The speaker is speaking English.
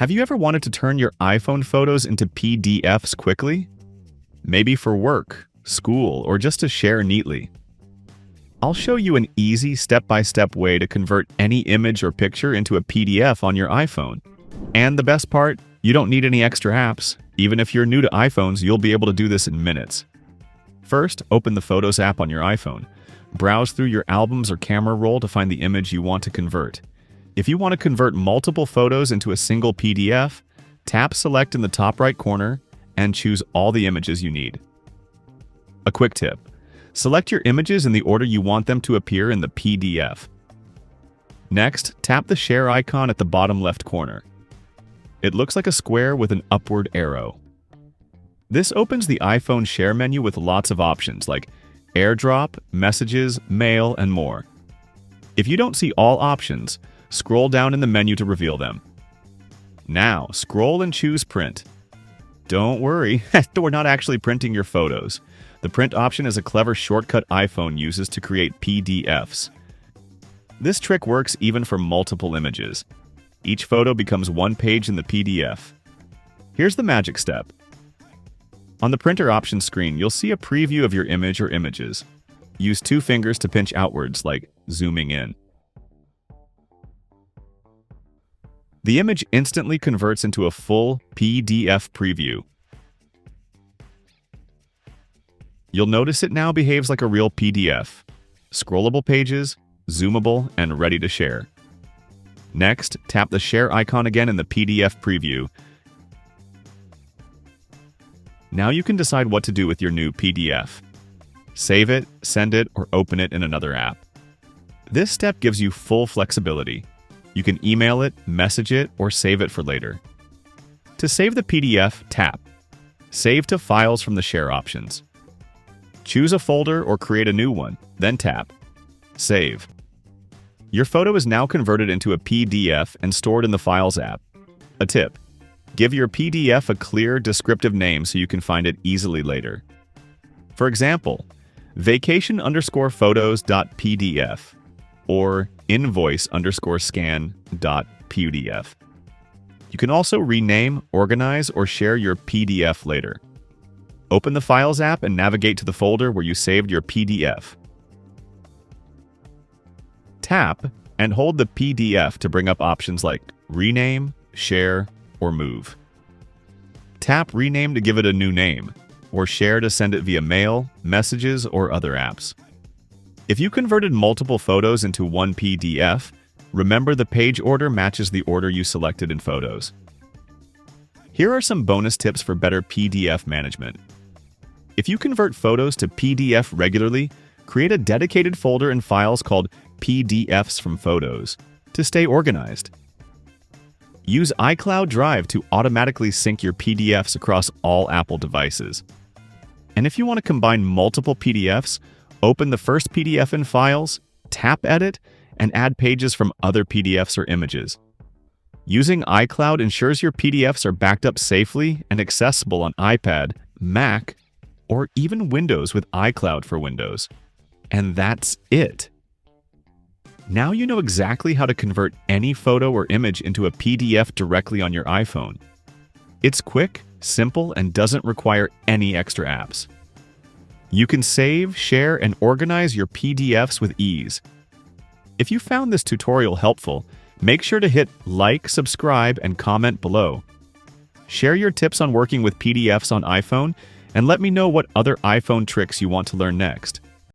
Have you ever wanted to turn your iPhone photos into PDFs quickly? Maybe for work, school, or just to share neatly. I'll show you an easy step-by-step way to convert any image or picture into a PDF on your iPhone. And the best part, you don't need any extra apps. Even if you're new to iPhones, you'll be able to do this in minutes. First, open the Photos app on your iPhone. Browse through your albums or camera roll to find the image you want to convert. If you want to convert multiple photos into a single PDF, tap Select in the top right corner and choose all the images you need. A quick tip: select your images in the order you want them to appear in the PDF. Next, tap the Share icon at the bottom left corner. It looks like a square with an upward arrow. This opens the iPhone Share menu with lots of options like AirDrop, Messages, Mail, and more. If you don't see all options, scroll down in the menu to reveal them. Now, scroll and choose Print. Don't worry, we're not actually printing your photos. The Print option is a clever shortcut iPhone uses to create PDFs. This trick works even for multiple images. Each photo becomes one page in the PDF. Here's the magic step. On the Printer options screen, you'll see a preview of your image or images. Use 2 fingers to pinch outwards, like zooming in. The image instantly converts into a full PDF preview. You'll notice it now behaves like a real PDF. Scrollable pages, zoomable, and ready to share. Next, tap the Share icon again in the PDF preview. Now you can decide what to do with your new PDF. Save it, send it, or open it in another app. This step gives you full flexibility. You can email it, message it, or save it for later. To save the PDF, tap Save to Files from the Share options. Choose a folder or create a new one, then tap Save. Your photo is now converted into a PDF and stored in the Files app. A tip: give your PDF a clear, descriptive name so you can find it easily later. For example, vacation_photos.pdf or invoice_scan.pdf. You can also rename, organize, or share your PDF later. Open the Files app and navigate to the folder where you saved your PDF. Tap and hold the PDF to bring up options like Rename, Share, or Move. Tap Rename to give it a new name, or Share to send it via mail, messages, or other apps. If you converted multiple photos into one PDF, remember the page order matches the order you selected in Photos. Here are some bonus tips for better PDF management. If you convert photos to PDF regularly, create a dedicated folder in Files called PDFs from Photos to stay organized. Use iCloud Drive to automatically sync your PDFs across all Apple devices. And if you want to combine multiple PDFs, open the first PDF in Files, tap Edit, and add pages from other PDFs or images. Using iCloud ensures your PDFs are backed up safely and accessible on iPad, Mac, or even Windows with iCloud for Windows. And that's it. Now you know exactly how to convert any photo or image into a PDF directly on your iPhone. It's quick, simple, and doesn't require any extra apps. You can save, share, and organize your PDFs with ease. If you found this tutorial helpful, make sure to hit like, subscribe, and comment below. Share your tips on working with PDFs on iPhone, and let me know what other iPhone tricks you want to learn next.